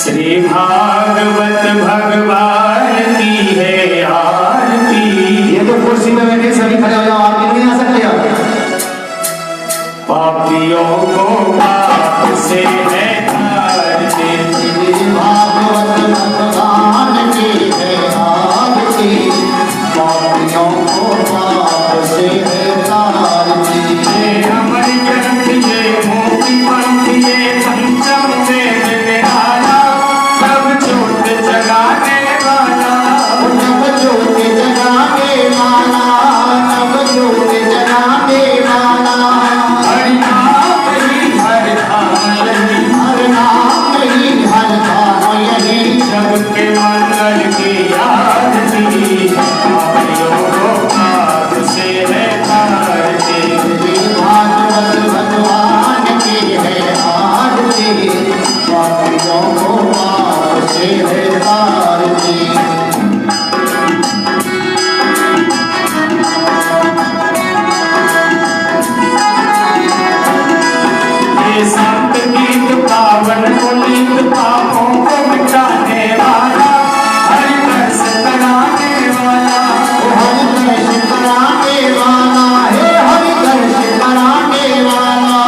श्री भागवत भगवान की है आरती। ये तो कुर्सी में बैठे सभी खड़े हो जाओ, आप नहीं आ सकते आप। पापियों को पाप से है तारते। श्री भागवत भगवान की है आरती, पापियों को पाप से है तारती। ये अमर ग्रंथ ये मोती पंथ ये पंचम वेद निराला, सब ज्योत जगाने वाला, नव ज्योत जगाने वाला, नव ज्योत जगाने वाला। हर नाम ही हर धाम यही, हर नाम ही हर धाम यही, सबके मंगल की आरती। पापियों को पाप से है तारते। श्री भागवत भगवान की है आरती, पापियों को पाप से है तारती। ये संत गीत पावन पुनीत पापों को मिटाने वाला, हरि रस कराने वाला, हरि दर्श कराने वाला है, हरि दर्श कराने वाला।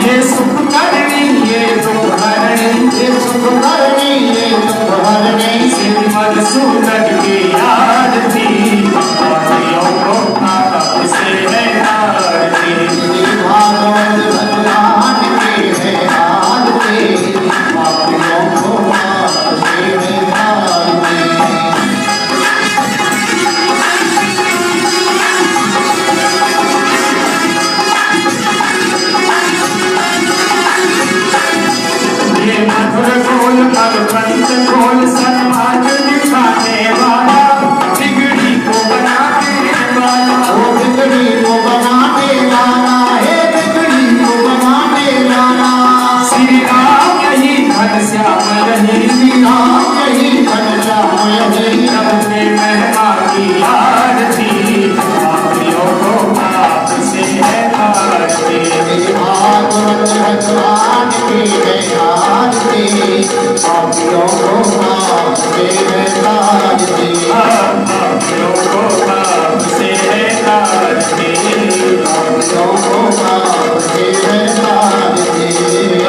ये सुख करनी ये दुख हरणी, ये सुख करनी ये दुख हरनी, मधुसूदन की आरती। पापियों को पाप से है तारती। श्री भागवत भगवान की है आरती, पापियों को पाप से है तारती। ये मधुर गोल भगवंत गोल सन्मार्ग दिखाने वाला, बिगड़ी को बनाने वाला, वो बिगड़ी को बनाने वाला है, बिगड़ी को बनाने वाला। श्री राम यही घनश्याम यही, श्री राम यही घनश्याम यही, सबके महिमा की आरती। पापियों को पाप से है तारती। श्री भागवत भगवान की है आरती, पापियों को पाप से है तारती। पापियों को पाप से है तारती। पापियों को पाप से है तारती।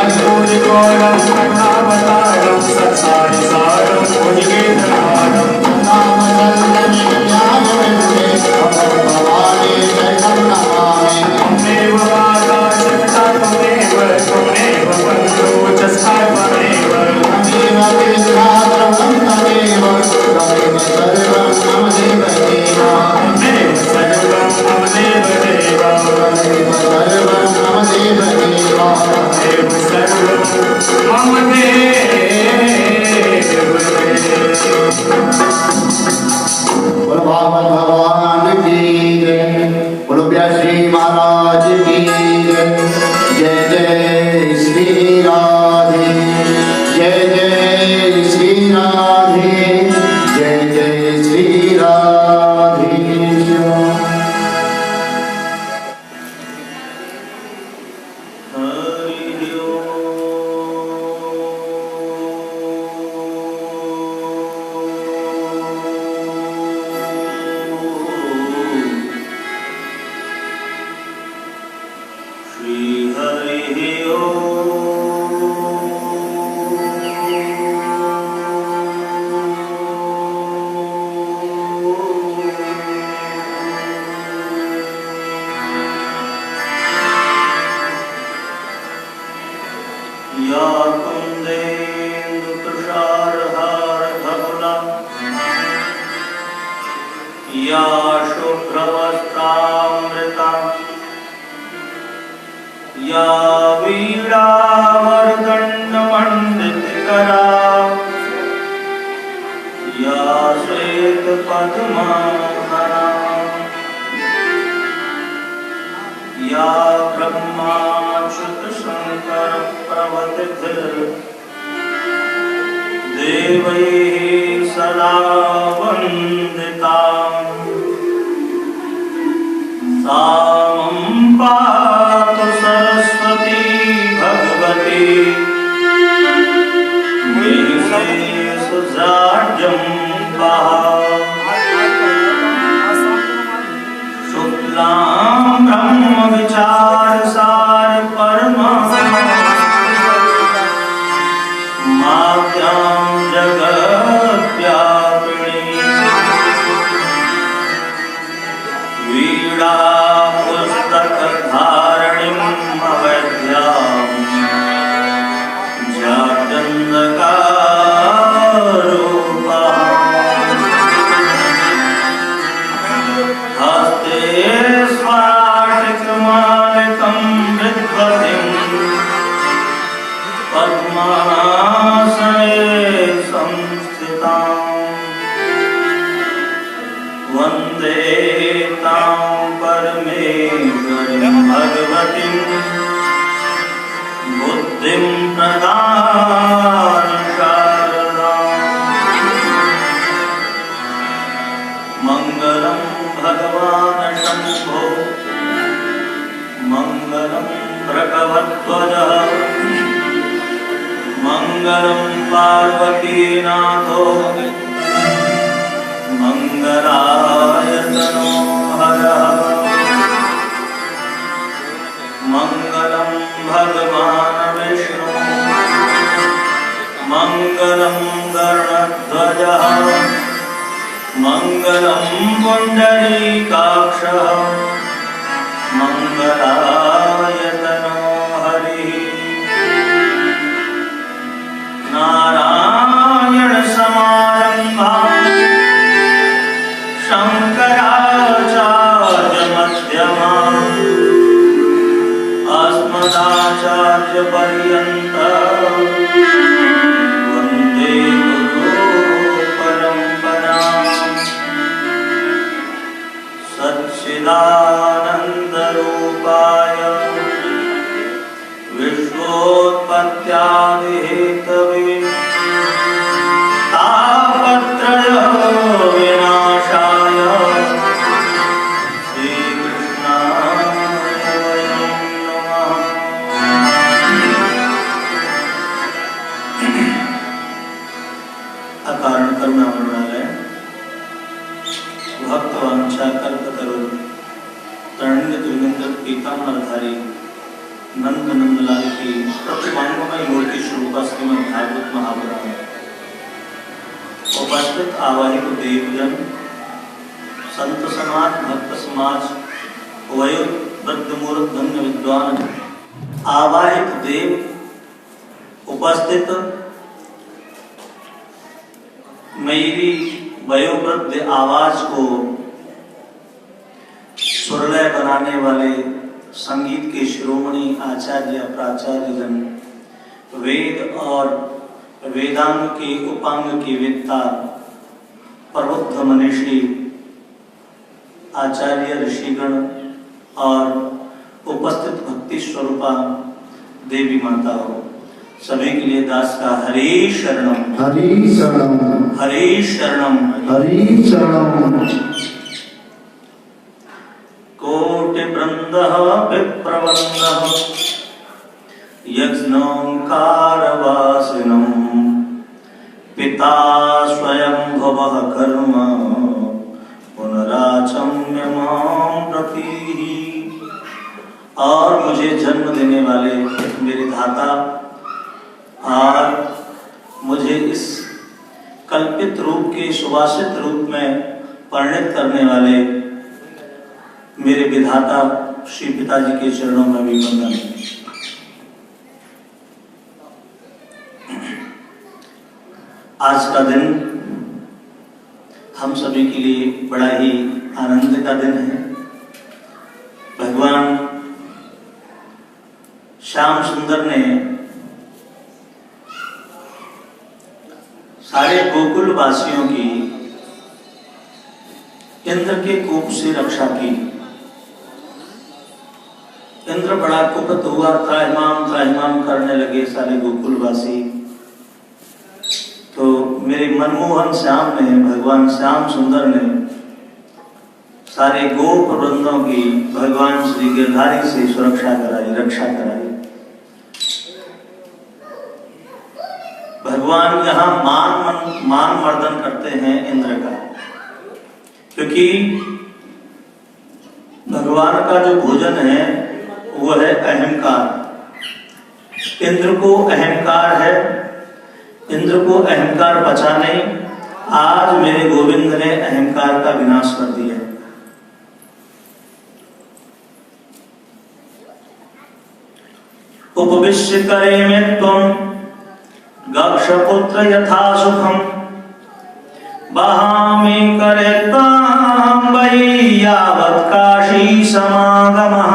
अद्भुत गौरव कथावतारम संसार सारम भुजगेन्द्रहारम। नाम दर्शन ज्ञान विद्ये अमर भवानी जगम नमामि। त्वमेव माता पिता त्वमेव त्वमेव बन्धो च सर्वमेव। त्वमेव पिता त्वमेव, त्वमेव सर्वं मम देवदेव। त्वमेव सर्वं मम देवदेव। त्वमेव सर्वं मम देवदेव। त्वमेव सर्वं मम देवदेव। बोलो भागवत भगवान की जय, बोलो व्यासी महाराज की जय। जय जय श्री राधे, जय जय श्री राधे, जय जय श्री राधे। या कुन्देन्दुतुषारहारधवला, या शुभ्रवस्त्रामृता, या वीणावरदण्डमण्डितकरा, या श्वेतपद्मासना, या ब्रह्माच्युतशङ्कर देवैः सदा वन्दिता। सामं पातु सरस्वती भगवती, मंगलम पार्वतीनाथो मंगलायतनो हरः मंगलम भगवान विष्णु मंगलम गरुड़ध्वजः मंगलम पुंडरीकाक्षः मंगलायतनो हरिः नारायण समारंभां शंकराचार्य मध्यमाम् अस्मदाचार्य पर्यन्तं वन्दे गुरु परम्पराम् सच्चिदानन्दरूपाय विश्वोत्पत्त्यादिहेतवे तापत्रय विनाशाय श्रीकृष्णाय वयं नमः। अकारण करुणामय भक्तवांछा कल्पतरु तरणित त्रिगंध पीताम्बरधारी नंद नंदलाल की प्रतिमांगमय मूर्ति स्वरूपा श्रीमद् भागवत महापुराण उपस्थित आवाहिक देवजन संत समाज भक्त समाज वयोवृद्ध मूर्ख धन्य विद्वान आवाहिक देव उपस्थित मेरी वयोवृद्ध आवाज को सुरलय बनाने वाले संगीत के शिरोमणि आचार्य प्राचार्य जन वेद और वेदांग के उपांग की वेत्ता प्रबुद्ध मनीषी आचार्य ऋषिगण और उपस्थित भक्ति स्वरूपा देवी माताओं सभी के लिए दास का हरे शरणम हरि शरणम हरे शरणम हरि शरणम। कोटि वृंदः विप्रवन्दः यज्ञोंकारवासिनं पिता स्वयं भवः कर्म पुनराचम्य मां प्रति। और मुझे जन्म देने वाले मेरे धाता और मुझे इस कल्पित रूप के सुवासित रूप में परिणित करने वाले मेरे विधाता श्री पिताजी के चरणों में भी वंदन। आज का दिन हम सभी के लिए बड़ा ही आनंद का दिन है। भगवान श्याम सुंदर ने सारे गोकुल वासियों की इंद्र के कोप से रक्षा की। इंद्र बड़ा कुपित हुआ, त्राहिमाम करने लगे सारे गोकुलवासी। तो मेरे मनमोहन श्याम ने, भगवान श्याम सुंदर ने सारे गोप वृंदों की भगवान श्री गिरधारी से सुरक्षा कराई, रक्षा कराई। भगवान यहाँ मान मर्दन करते हैं इंद्र का, क्योंकि भगवान का जो भोजन है वो है अहंकार। इंद्र को अहंकार है, इंद्र को अहंकार बचा नहीं। आज मेरे गोविंद ने अहंकार का विनाश कर दिया। उपविश्य करे में त्वं गक्षपुत्र यथा सुखम बहामि करे तां वै यावत् काशी समागमः।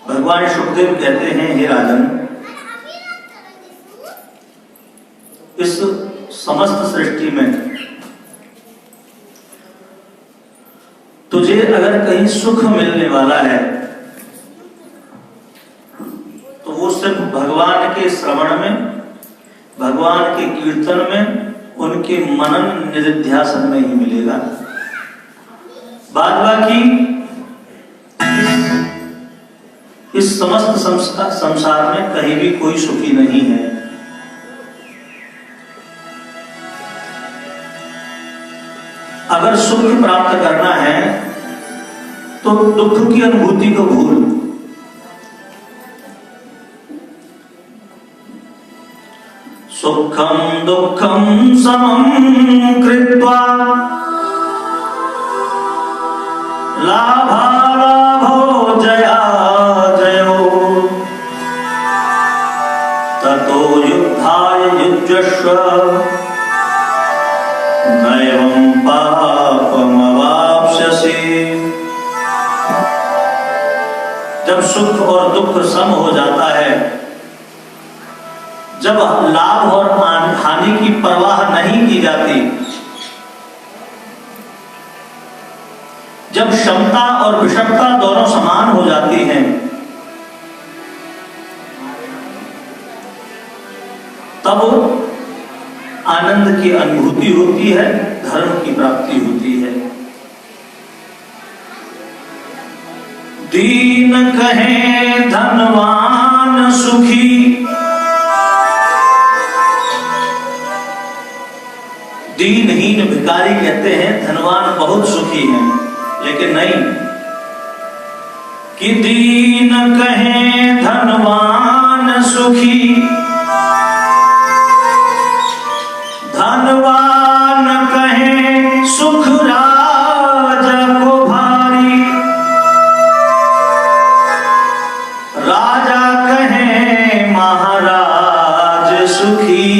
भगवान सुखदेव कहते हैं, हे राजन, इस समस्त सृष्टि में तुझे अगर कहीं सुख मिलने वाला है तो वो सिर्फ भगवान के श्रवण में, भगवान के कीर्तन में, उनके मनन निधिध्यासन में ही मिलेगा। बाद बाकी इस समस्त संसार में कहीं भी कोई सुखी नहीं है। अगर सुख प्राप्त करना है तो दुख की अनुभूति को भूल। सुखम दुखम समम कृत्वा लाभालाभो जया जयो ततो युद्धाय युज्यस्व नैवं पापमवाप्स्यसि। जब सुख और दुख सम हो जाता है, जब लाभ और हानि की परवाह नहीं की जाती, जब क्षमता और विषमता दोनों समान हो जाती हैं, तब आनंद की अनुभूति होती है, धर्म की प्राप्ति होती है। दीन कहे धनवान सुखी, दीनहीन भिखारी कहते हैं धनवान बहुत सुखी हैं, लेकिन नहीं कि दीन कहे धनवान सुखी, धनवान कहे सुख राजा को भारी, राजा कहे महाराज सुखी,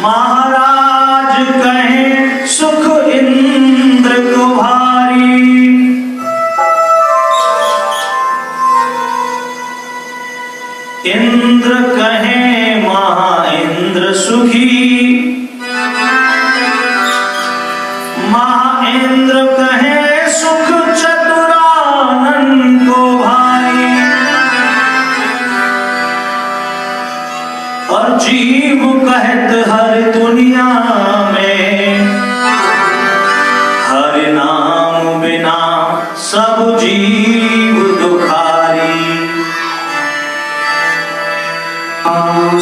महाराज कहे सुख इंद्र को भारी। इंद्र कहे महाइंद्र सुखी, महाइंद्र कहे सुख चतुरानन को भारी। और जीव कहत हर दुनिया में, हर नाम बिना सब जीव दुखारी।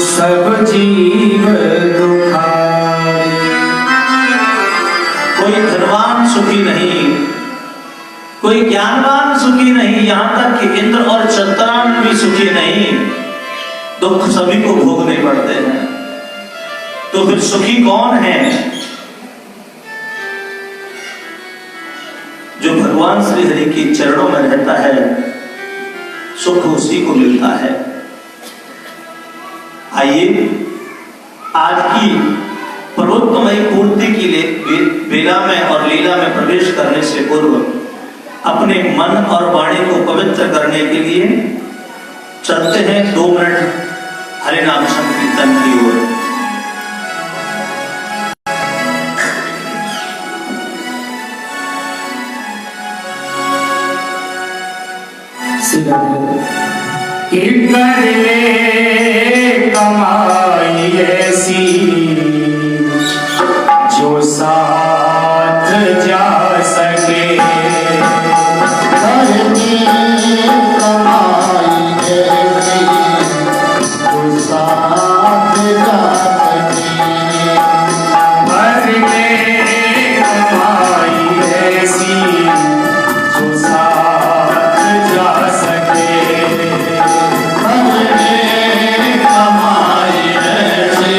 सब जीव दुखारी। कोई धनवान सुखी नहीं, कोई ज्ञानवान सुखी नहीं, यहां तक कि इंद्र और चतुरानन भी सुखी नहीं। दुख सभी को भोगने पड़ते हैं। तो फिर सुखी कौन है? जो भगवान श्री हरि के चरणों में रहता है, सुख उसी को मिलता है। आइए आज की पर्वतमयी पूर्ति की बेला में और लीला में प्रवेश करने से पूर्व अपने मन और वाणी को पवित्र करने के लिए चलते हैं 2 मिनट हरे नाम संकीर्तन की ओर। कि कर ले कमाई ऐसी जो साथ जा सके, करने कमाई ऐसी जो साथ जा सके, भरने कमाई ऐसी जो साथ जा सके, करने कमाई ऐसी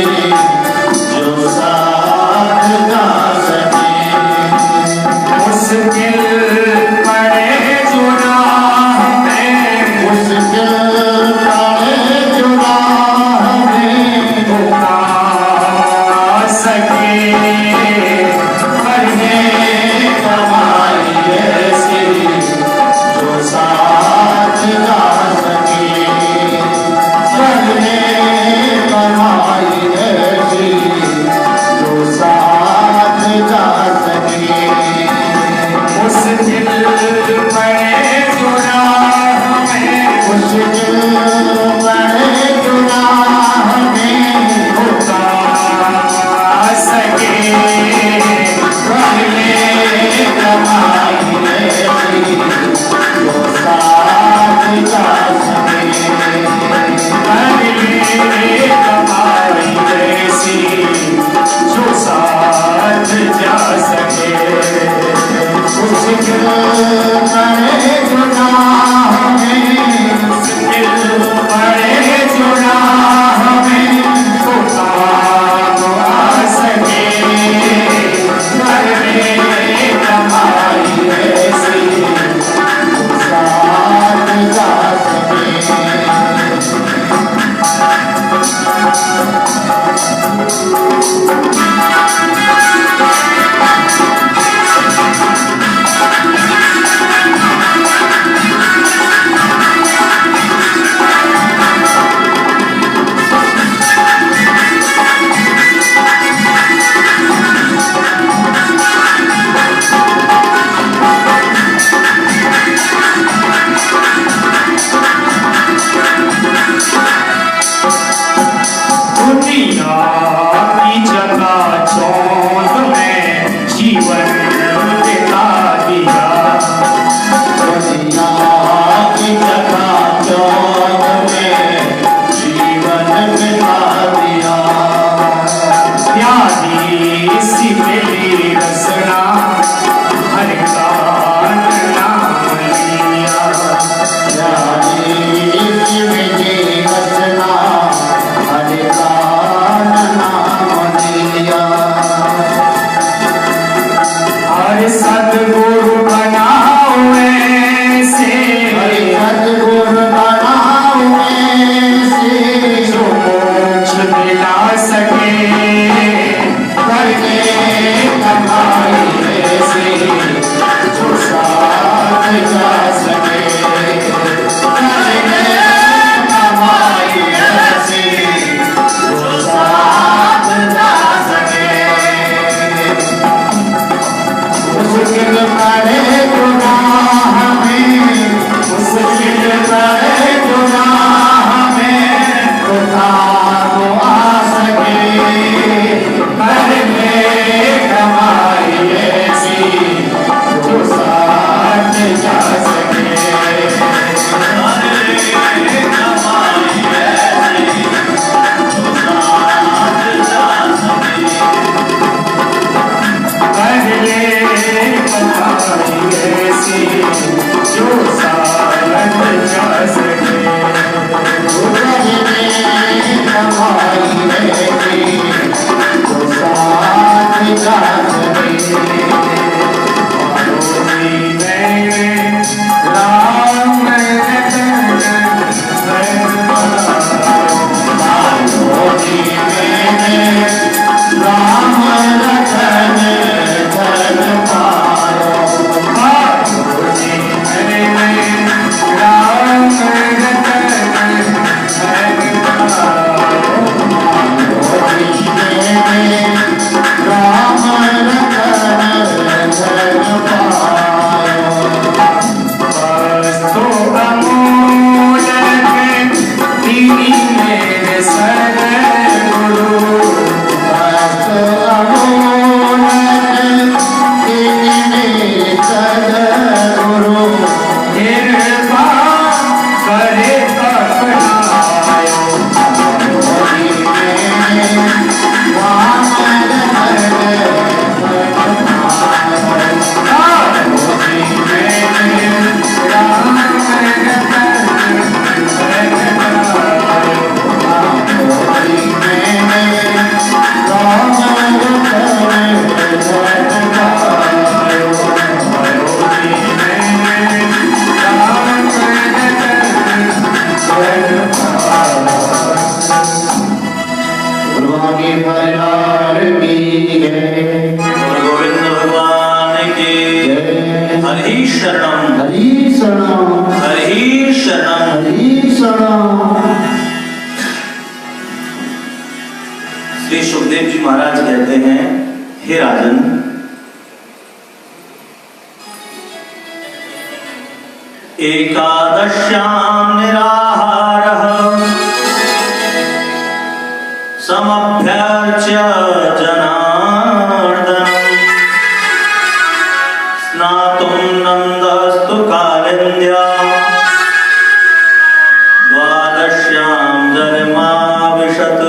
परिवार की जय। गोविंद भगवान की जय। हरि शरणम हरि शरणम हरि शरणम। हरि शरणम। श्री सुखदेव जी महाराज कहते हैं, हे राजन, एकादश्यां निराहारः समभ्यर्च्य जनार्दनम् स्नातुं नन्दस्तु कालिन्द्यां द्वादश्यां जन्माविशत्।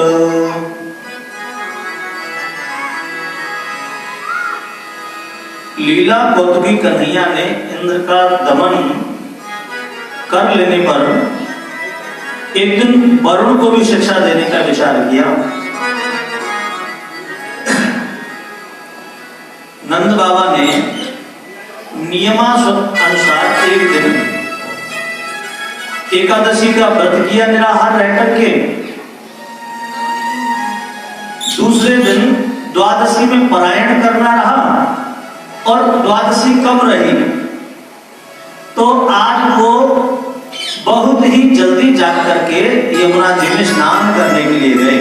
लीला कौतुकी कन्हैया ने इंद्र का दमन कर लेने पर एक दिन वरुण को भी शिक्षा देने का विचार किया। नंद बाबा ने नियमानुसार एक दिन एकादशी का व्रत किया निराहार रह करके। दूसरे दिन द्वादशी में पारायण करना रहा और द्वादशी कब रही तो आज वो बहुत ही जल्दी जाग करके यमुना जी में स्नान करने के लिए गए।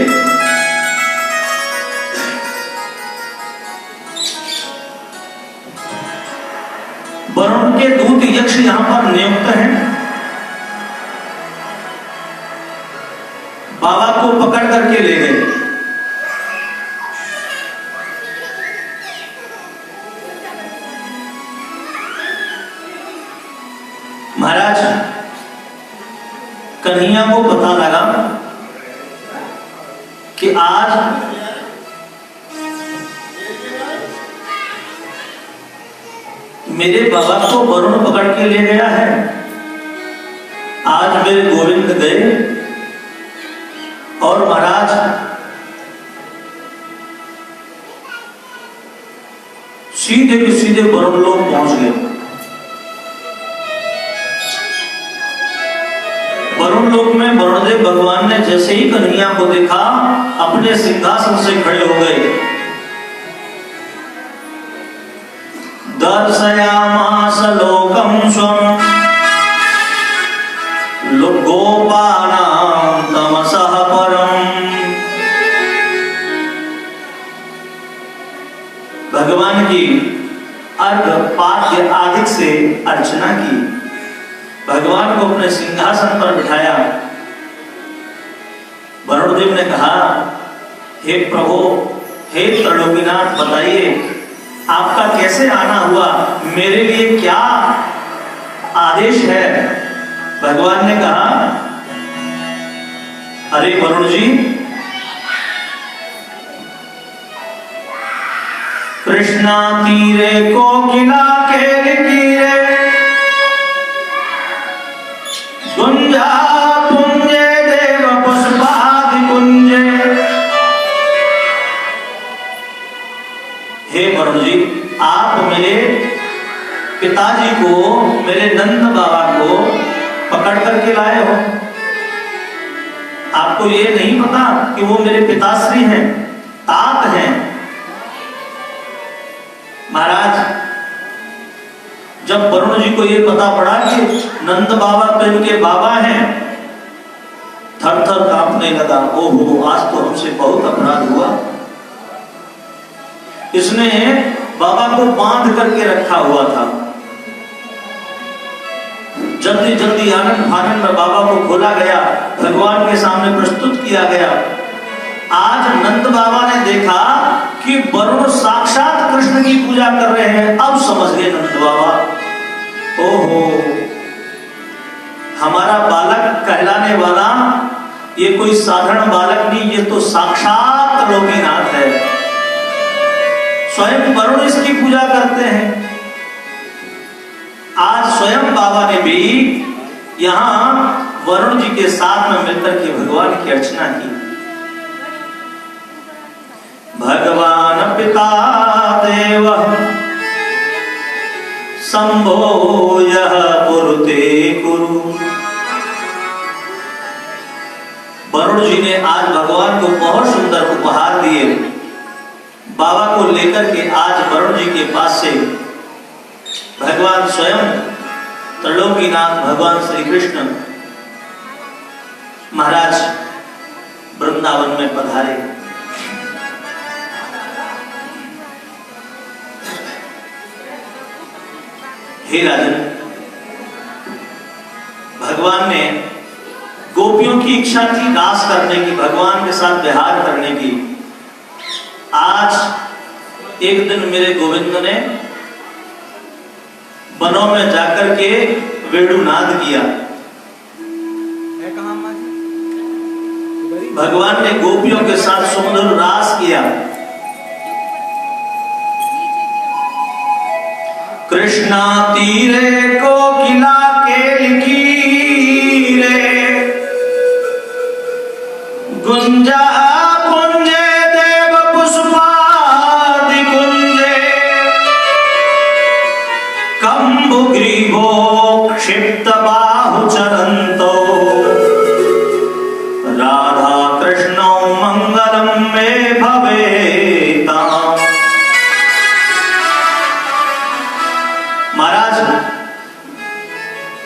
वरुण के दूत यक्ष यहां पर नियुक्त हैं। बाबा को पकड़ करके ले गए। महाराज, कन्हैया को पता लगा कि आज मेरे बाबा को वरुण पकड़ के ले गया है। आज मेरे गोविंद गए और महाराज सीधे के सीधे वरुण लोग पहुंच गए। वरुण लोक में वरुणदेव भगवान ने जैसे ही कन्हैया को देखा अपने सिंहासन से खड़े हो गए। दर्शयामास लोकं स्वं गोपानां तमसः परम्। भगवान की अर्घ पाद्य आदि से अर्चना की। भगवान को अपने सिंहासन पर बिठाया। वरुणदेव ने कहा, हे प्रभु, हे त्रिलोकीनाथ, बताइए आपका कैसे आना हुआ, मेरे लिए क्या आदेश है। भगवान ने कहा, अरे वरुण जी, कृष्णा तीरे कोकिला के तीरे गुंजा पुंजे देव पुष्पादि कुंजे। हे वरुण जी, आप मेरे पिताजी को, मेरे नंद बाबा को पकड़ करके लाए हो। आपको ये नहीं पता कि वो मेरे पिताश्री हैं, तात हैं। महाराज, जब वरुण जी को ये पता पड़ा कि नंद बाबा तो इनके बाबा हैं, थर थर कांपने लगा। ओहो, आज तो हमसे बहुत अपराध हुआ। इसने बाबा को बांध करके रखा हुआ था। जल्दी जल्दी आनंद फानंद में बाबा को खोला गया, भगवान के सामने प्रस्तुत किया गया। आज नंद बाबा ने देखा कि वरुण साक्षात कृष्ण की पूजा कर रहे हैं। अब समझ गए नंद बाबा, ओहो, हमारा बालक कहलाने वाला ये कोई साधारण बालक नहीं, ये तो साक्षात लोकीनाथ है। स्वयं वरुण इसकी पूजा करते हैं। आज स्वयं बाबा ने भी यहाँ वरुण जी के साथ में मिलकर के भगवान की अर्चना की। भगवान पिता देव संभो यह पुरुते कुरु। वरुण जी ने आज भगवान को बहुत सुंदर उपहार दिए। बाबा को लेकर के आज वरुण जी के पास से भगवान स्वयं त्रिलोकीनाथ भगवान श्री कृष्ण महाराज वृंदावन में पधारे। हे राजन, भगवान ने गोपियों की इच्छा थी रास करने की, भगवान के साथ विहार करने की। आज एक दिन मेरे गोविंद ने वनों में जाकर के वेणुनाद किया। भगवान ने गोपियों के साथ सुंदर रास किया। कृष्णा तीरे कोकिला केलकी रे, गुंजा कुंजे देव पुष्पादि कुंजे, कंबुग्रीवो क्षिप्त बाहु चरंतो, राधा कृष्णो मंगलम मे भवेताम्। महाराज,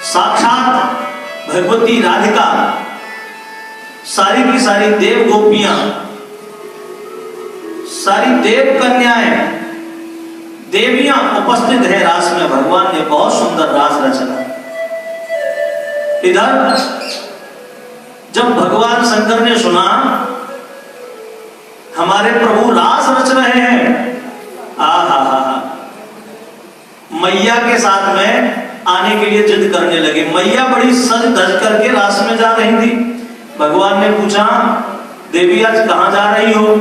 साक्षात भगवती राधिका, सारी की सारी देव गोपियां, सारी देव कन्याएं, देवियां उपस्थित है रास में। भगवान ने बहुत सुंदर रास रचना। इधर जब भगवान शंकर ने सुना हमारे प्रभु रास रच रहे हैं, मैया के साथ में आने के लिए जिद करने लगे। मैया बड़ी सज धज करके रास में जा रही थी। भगवान ने पूछा, देवी आज कहां जा रही हो?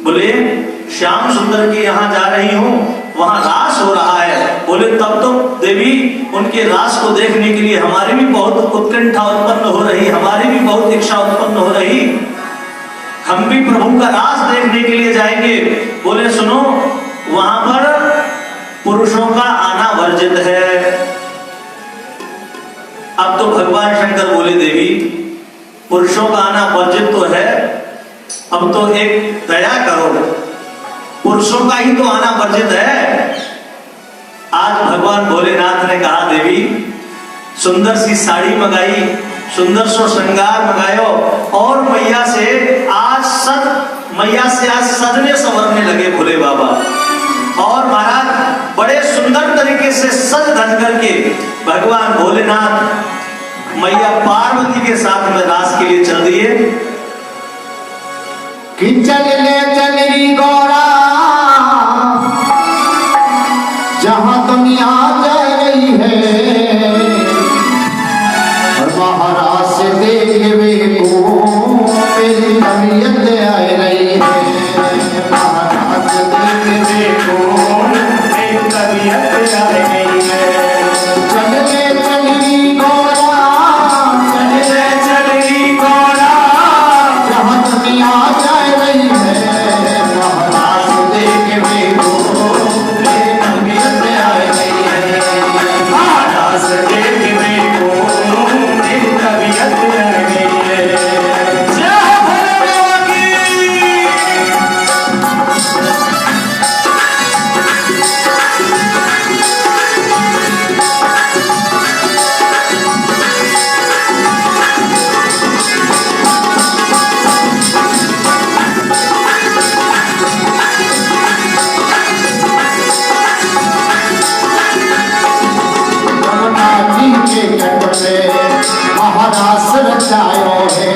बोले श्याम सुंदर के यहाँ जा रही हूं, वहां रास हो रहा है। बोले तब तो देवी उनके रास को देखने के लिए हमारी भी बहुत उत्कंठा उत्पन्न हो रही, हमारी भी बहुत इच्छा उत्पन्न हो रही, हम भी प्रभु का रास देखने के लिए जाएंगे। बोले सुनो, वहां पर पुरुषों का आना वर्जित है। अब तो भगवान शंकर बोले, देवी पुरुषों का आना वर्जित तो है, अब तो एक दया करो, पुरुषों का ही तो आना वर्जित है। आज भगवान भोलेनाथ ने कहा, देवी सुंदर सी साड़ी मंगाई, सुंदर सो श्रृंगार मंगायो, और मैया से आज सजने संवरने लगे भोले बाबा। और महाराज बड़े सुंदर तरीके से सज धज करके भगवान भोलेनाथ मैया पार्वती के साथ में रास के लिए चल दिए। कि चल री गौरा, जहां दुनिया जा रही है, और महाराज से देखने को मेरी तबीयत आ रही है। महाराज से देखने को मेरी तबीयत आ रही है। चल री गौरा, चल री गौरा, जहां दुनिया जा रही है, महाराज से देखने को मेरी तबीयत आ रही है। महाराज से देखने को मेरी तबीयत आ रही है। जय भोले की। के तट पे महारास रचायो है।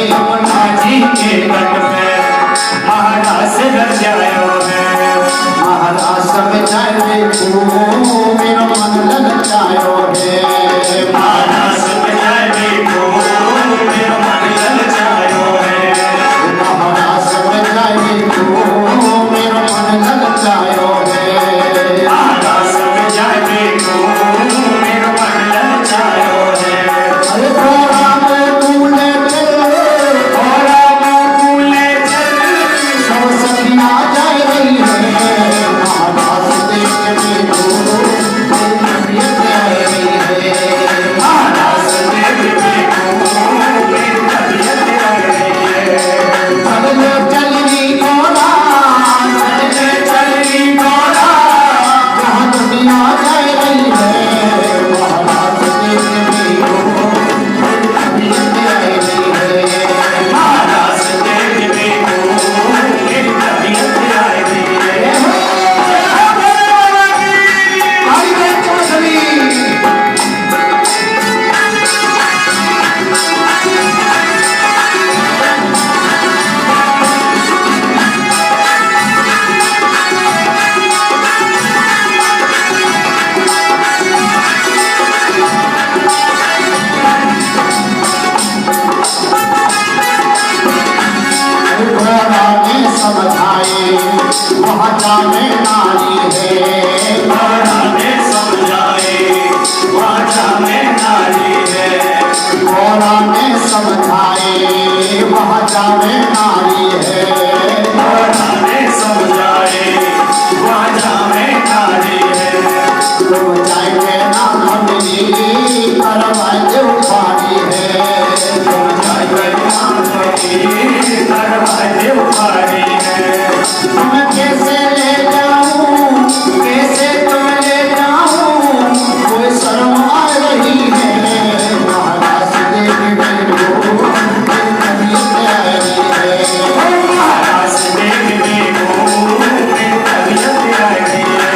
यमुना जी के तट पे महारास रचायो है। महारास में जाए तू मेरा मन ललचायो है। महारास में जाए तू मेरा मन ललचायो है। महारास में जाए तू मेरा मन ललचायो है। महारास में जाए तू मेरा मन ललचायो है। अरे थोड़ा मूले चल, थोड़ा मूले चल, सब सखियां जा रही है। महाराज देखने को तबीयत आ रही है। वहाँ जाने नारी है। गौरा ने समझाए वहाँ जाने नारी है। गौरा ने समझाए वहाँ जाने नारी है। गौरा ने समझाए वहाँ जाने नारी है। तुम जाएंगे ना हमरी करवाए देव पानी है। तुम जाएंगे ना हमरी करवाए देव पानी है। तुम कैसे ले जाऊं, कैसे तुम ले जाऊं, कोई शर्म आ रही है। महाराज देख मेरे को तबीयत आ रही है। महाराज देखने को मेरी तबीयत आ रही है।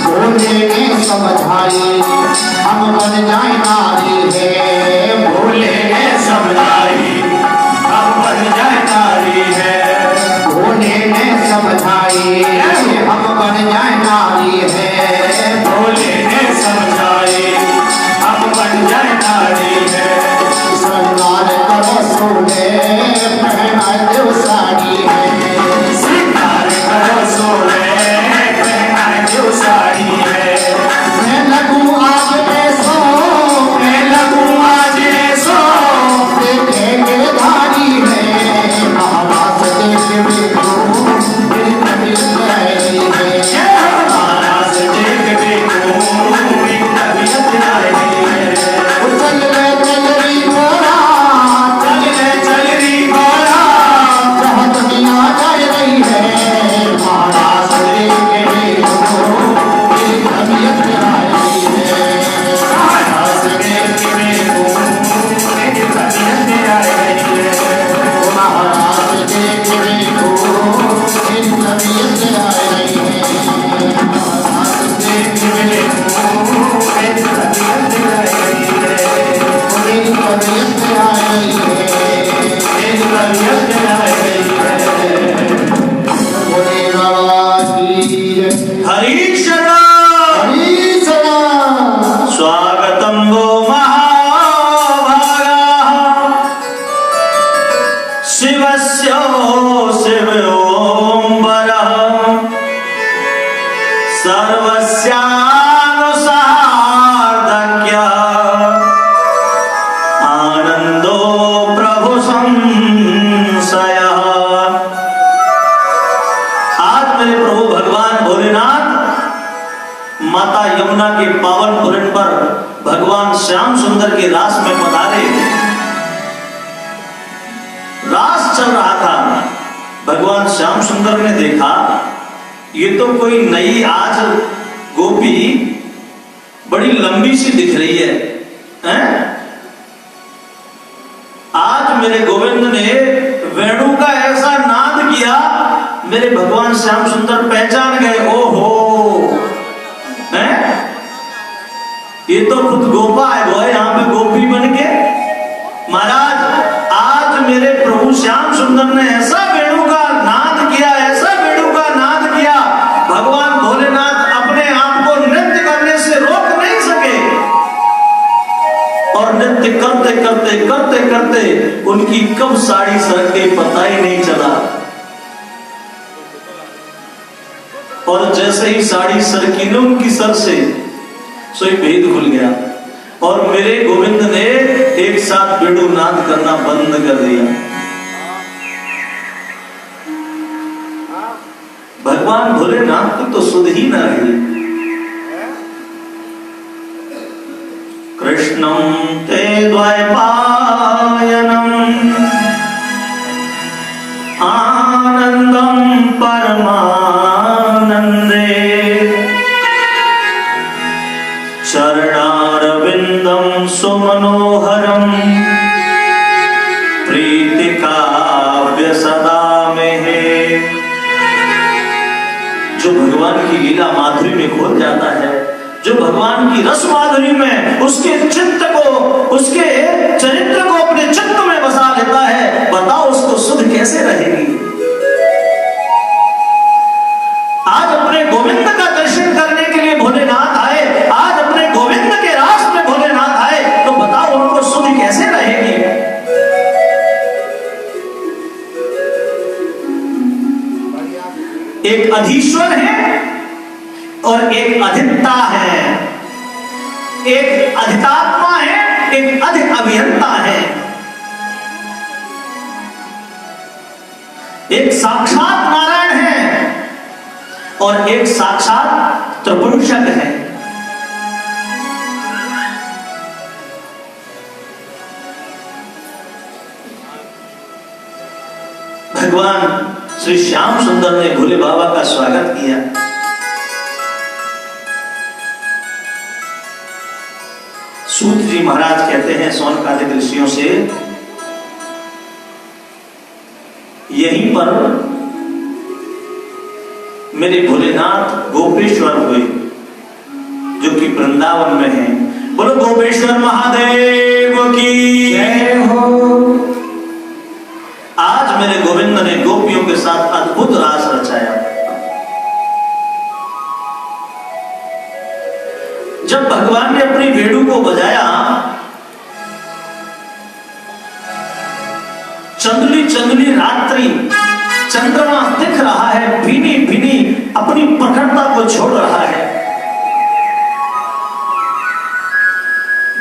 भोले ने समझाई हम बन जाए नारी है। भोले ने समझाई हम बन जाए नारी है। भोले ने समझाई हम बन जाए नारी है। भोले ने समझाई हम बन जाए नारी है। श्रृंगार करो सोने पहनाए देव साड़ी है। श्रृंगार करो सोने पहनाए देव साड़ी है। मैं लगूं आज ऐसो, मैं लगूं आज ऐसो देखेंगे धारी है। महाराज देख देखो मेरी तबीयत आ रही है। महाराज देख देखो मेरी तबीयत आ रही है। चल री गोरा, चल री गौरा जहाँ दुनिया जा रही है। महाराज देख देखो मेरी तबीयत आ रही है। महाराज देख देखो मेरी तबीयत आ रही है। महाराज देख देखो मेरी तबीयत आ रही है। महाराज देख देखो मेरी तबीयत आ रही है। मेरी तबीयत आ रही है। मेरी तबीयत आ रही है। बोले बाबा की जय। हरि शरण हरि सदा स्वागतं वो महाभागाः शिवस्य शिवोऽम्बरः सर्वस्यानुसार्धक्यः आनन्दो प्रभु संशयः। आज मेरे प्रभु भगवान भोलेनाथ माता यमुना के पावन पुरन पर भगवान श्याम सुंदर के रास में पधारे। रास चल रहा था। भगवान श्याम सुंदर ने देखा ये तो कोई नई आज गोपी बड़ी लंबी सी दिख रही है, हैं? आज मेरे गोविंद ने वेणु का ऐसा नाद किया मेरे भगवान श्याम सुंदर पहचान गए। ओहो हैं? ये तो खुद गोपा है वो है यहाँ पे गोपी बन के। महाराज आज मेरे प्रभु श्याम सुंदर ने ऐसा वेणु का नाद किया, ऐसा वेणु का नाद किया, भगवान भोलेनाथ अपने आप को नृत्य करने से रोक नहीं सके। और नृत्य करते करते करते करते उनकी कब साड़ी सरक गई पता ही नहीं चला। और जैसे ही साड़ी सरकी न उनकी सर से सोई भेद खुल गया और मेरे गोविंद ने एक साथ वेणु नाद करना बंद कर दिया। भगवान भोलेनाथ को तो सुध ही ना रही। कृष्णं ते द्वैपायनम् आनंदं परमानंदे चरणारविंदं जो भगवान की लीला माधुरी में खो जाता है, जो भगवान की रस माधुरी में उसके चित्त को, उसके चरित्र को अपने चित्त में बसा लेता है, बताओ उसको सुध कैसे रहेगी। आज अपने गोविंद का दर्शन करने के लिए भोलेनाथ आए, आज अपने गोविंद के रास में भोलेनाथ आए, तो बताओ उनको सुध कैसे रहेगी। एक अधीश्वर है और एक अधिष्ठा है, एक अधिष्ठात्मा है, एक अधि अभियंता है, एक साक्षात नारायण है और एक साक्षात त्रिपुरुषक है। भगवान श्री श्याम सुंदर ने भोले बाबा का स्वागत किया। सूत जी महाराज कहते हैं सौनकादिक ऋषियों से, यहीं पर मेरे भोलेनाथ गोपेश्वर हुए जो कि वृंदावन में है। बोलो गोपेश्वर महादेव की जय हो। आज मेरे गोविंद ने गोपियों के साथ अद्भुत रास रचाया। जब भगवान ने अपनी वेणु को बजाया, चंदली चंदली रात्रि, चंद्रमा दिख रहा है, भीनी भीनी अपनी प्रखरता को छोड़ रहा है।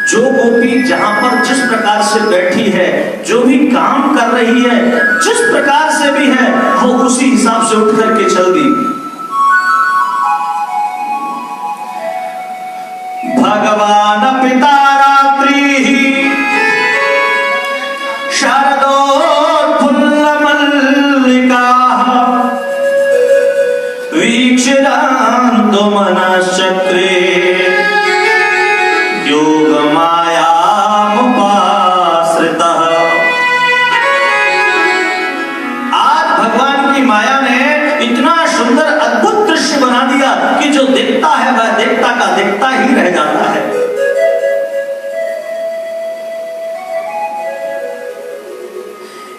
जो गोपी जहां पर जिस प्रकार से बैठी है, जो भी काम कर रही है, जिस प्रकार से भी है, वो उसी हिसाब से उठ करके चल दी। भगवान पिता रात्रि शरदोत्फुल्ल मल्लिका वीक्षितान्तो मनश्चक्रे योग माया मुपाश्रितः। आज भगवान की माया ने इतना सुंदर अद्भुत दृश्य बना दिया कि जो देखता है वह देखता का देखता ही रह जाता है।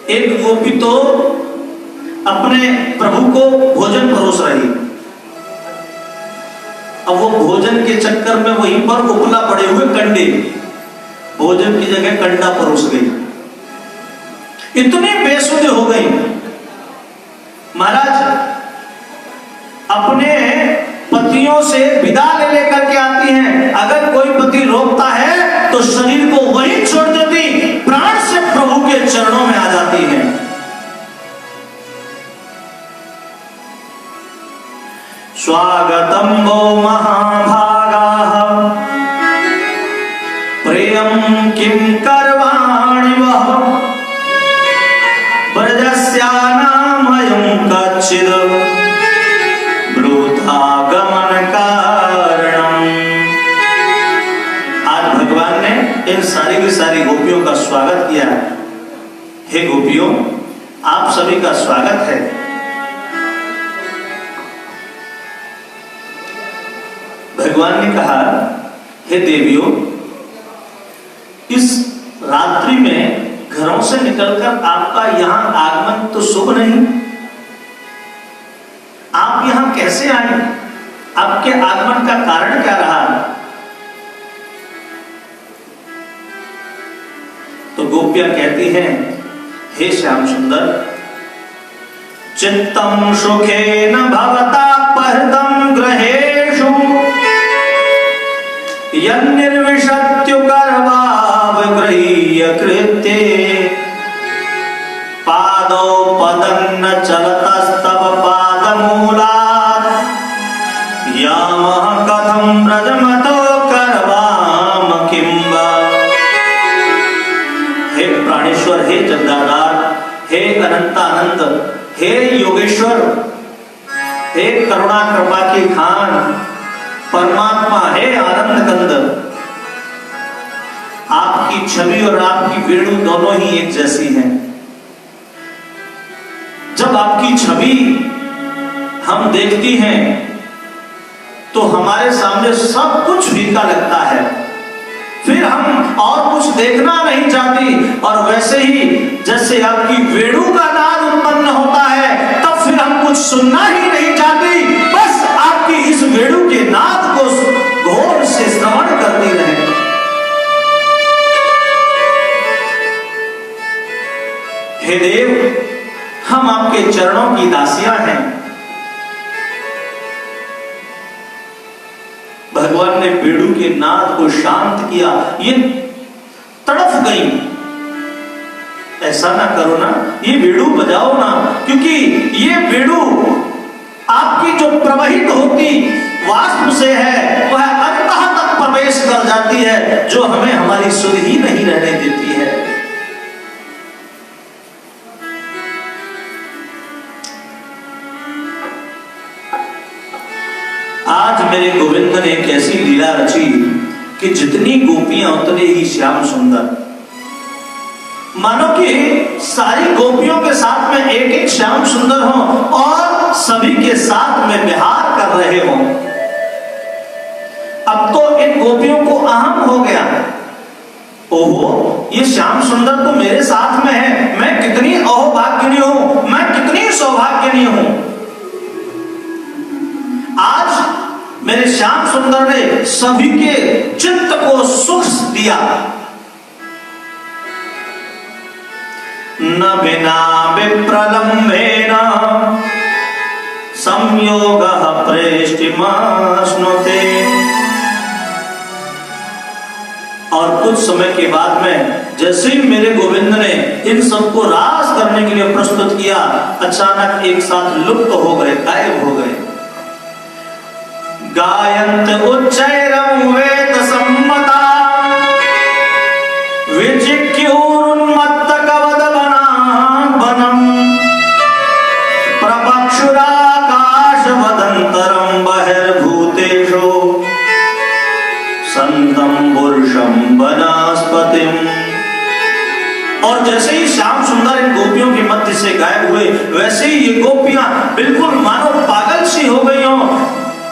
एक गोपी तो अपने प्रभु को भोजन परोस रही, अब वो भोजन के चक्कर में वहीं पर उपला पड़े हुए कंडे, भोजन की जगह कंडा परोस गई, इतनी बेसुध हो गई। महाराज अपने पतियों से विदा ले लेकर के आती हैं, अगर कोई पति रोकता है तो शरीर को वहीं छोड़ देती, प्राण से प्रभु के चरणों में आ जाती है। स्वागतम वो महाभागाः प्रियं किं करवाणि वः ब्रजस्यानामयं कच्चिद् वृथा गमन कारणम्। आज भगवान ने इन सारी की सारी गोपियों का स्वागत किया। हे गोपियों, आप सभी का स्वागत है। भगवान ने कहा, हे देवियों, इस रात्रि में घरों से निकलकर आपका यहां आगमन तो शुभ नहीं। आप यहां कैसे आए? आपके आगमन का कारण क्या रहा? तो गोपियां कहती हैं, हे श्याम सुंदर, चित्तम सुखेन भवता परदम ग्रहेषु यन्निर्विशत्युकर्वावगृह्य कृत्ये पादौ पदन्न चलतस्तव पादमूलात् यामः कथं व्रजमतो करवाम किं वा। हे प्राणेश्वर, हे जगदाधार, हे अनंतानंद, हे योगेश्वर, हे करुणा कृपा की खान परमात्मा, हे आनंद कंद, आपकी छवि और आपकी वेणु दोनों ही एक जैसी हैं। जब आपकी छवि हम देखती हैं तो हमारे सामने सब कुछ फीका लगता है, फिर हम और कुछ देखना नहीं चाहती। और वैसे ही जैसे आपकी वेणु का नाद उत्पन्न होता है तब फिर हम कुछ सुनना ही नहीं चाहती, बस आपकी इस वेणु के नाद को गौर से श्रवण करती रहे। हे देव, हम आपके चरणों की दासियां हैं। भगवान ने वेणु के नाद को शांत किया, ये तड़फ गई। ऐसा ना करो ना, ये वेणु बजाओ ना, क्योंकि ये वेणु आपकी जो प्रवाहित होती वाष्प से है वह अंतः तक प्रवेश कर जाती है, जो हमें हमारी सुध ही नहीं रहने देती है। आज मेरे गोविंद ने एक ऐसी लीला रची कि जितनी गोपियां उतने ही श्याम सुंदर। मानो कि सारी गोपियों के साथ में एक एक श्याम सुंदर हो और सभी के साथ में विहार कर रहे हो। अब तो इन गोपियों को अहम हो गया, ओहो ये श्याम सुंदर तो मेरे साथ में है, मैं कितनी अहोभाग्यनी हूं, मैं कितनी सौभाग्यनी हूं। आज मेरे श्याम सुंदर ने सभी के चित्त को सुख दिया। न बिना विप्रलंबेन संयोगः प्रेष्टिमाश्नुते। और कुछ समय के बाद में जैसे ही मेरे गोविंद ने इन सबको रास करने के लिए प्रस्तुत किया, अचानक एक साथ लुप्त हो गए, गायब हो गए। गायन्त उच्चैरं वेद सम्मता विचिक्योरुन्मत्त कवदवनावनं प्रपक्षुराकाश वदन्तरं बहिर्भूतेषु संतं पुरुषं वनस्पतिम्। और जैसे ही श्याम सुंदर इन गोपियों के मध्य से गायब हुए, वैसे ही ये गोपियां बिल्कुल मानो पागल सी हो गई हो।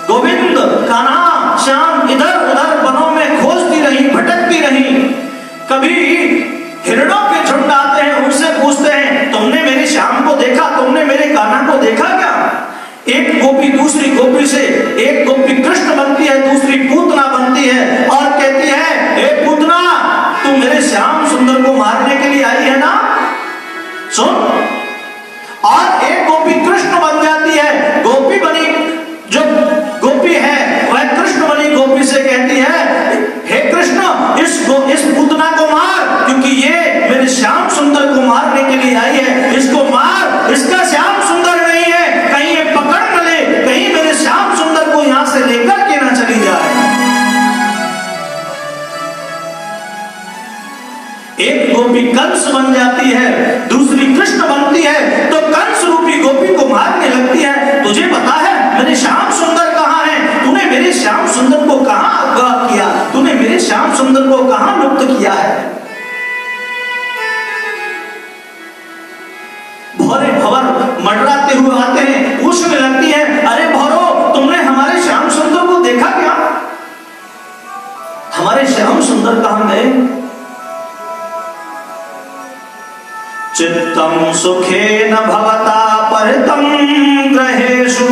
गोविंद, कान्हा, श्याम इधर उधर वनों में खोजती रही, भटकती रही। कभी हिरणों के झुंड आते हैं, उनसे पूछते हैं तुमने मेरे श्याम को देखा, तुमने मेरे कान्हा को देखा क्या? एक गोपी दूसरी गोपी से, एक गोपी कृष्ण बनती है, दूसरी पूतना बनती है और कहती है हे पूतना, तुम मेरे श्याम सुंदर को मारने के लिए आई है ना, सुन। और एक गोपी कृष्ण बन जाती है, गोपी बनी जो गोपी है वह कृष्ण बनी गोपी से कहती है हे कृष्ण, इस पूतना को मार, क्योंकि ये मेरे श्याम सुंदर को मारने के लिए आई है, इसको मार, इसका श्याम सुंदर नहीं है, कहीं ये पकड़ न ले, कहीं मेरे श्याम सुंदर को यहां से लेकर के ना चली जाए। एक गोपी कंस बन जाती है, दूसरी कृष्ण बनती है, तो कंस रूपी गोपी को मारने लगती है। तुझे पता है मेरे श्याम सुंदर कहाँ है? तूने मेरे श्याम सुंदर को कहाँ अगवा किया? तूने मेरे श्याम सुंदर को कहाँ लुप्त किया है? भौरे भंवर मंडराते हुए आते हैं, पूछने लगती है अरे भौरो, तुमने हमारे श्याम सुंदर को देखा क्या? हमारे श्याम सुंदर कहाँ गए? चित्तं सुखेन भवता परितं ग्रहेषु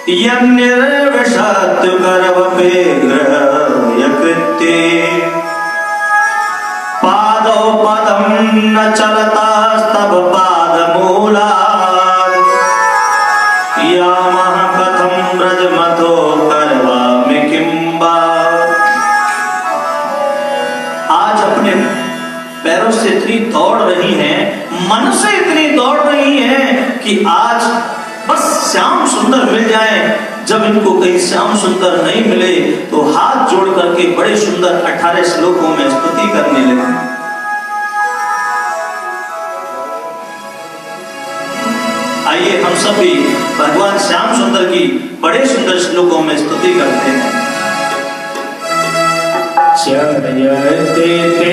यन्निर्विशत् गर्भपे गृह्यकृत्ये पादौ पदं न चलतास्तव पादमूलात् यामः कथं व्रजमतो करवामि किं वा। आज अपने पैरों से इतनी दौड़ रही हैं, मन से इतनी दौड़ रही हैं कि आज बस श्याम सुंदर मिल जाए। जब इनको कहीं श्याम सुंदर नहीं मिले तो हाथ जोड़ करके बड़े सुंदर 18 श्लोकों में स्तुति करने लगे। आइए हम सब भी भगवान श्याम सुंदर की बड़े सुंदर श्लोकों में स्तुति करते हैं। चरयते ते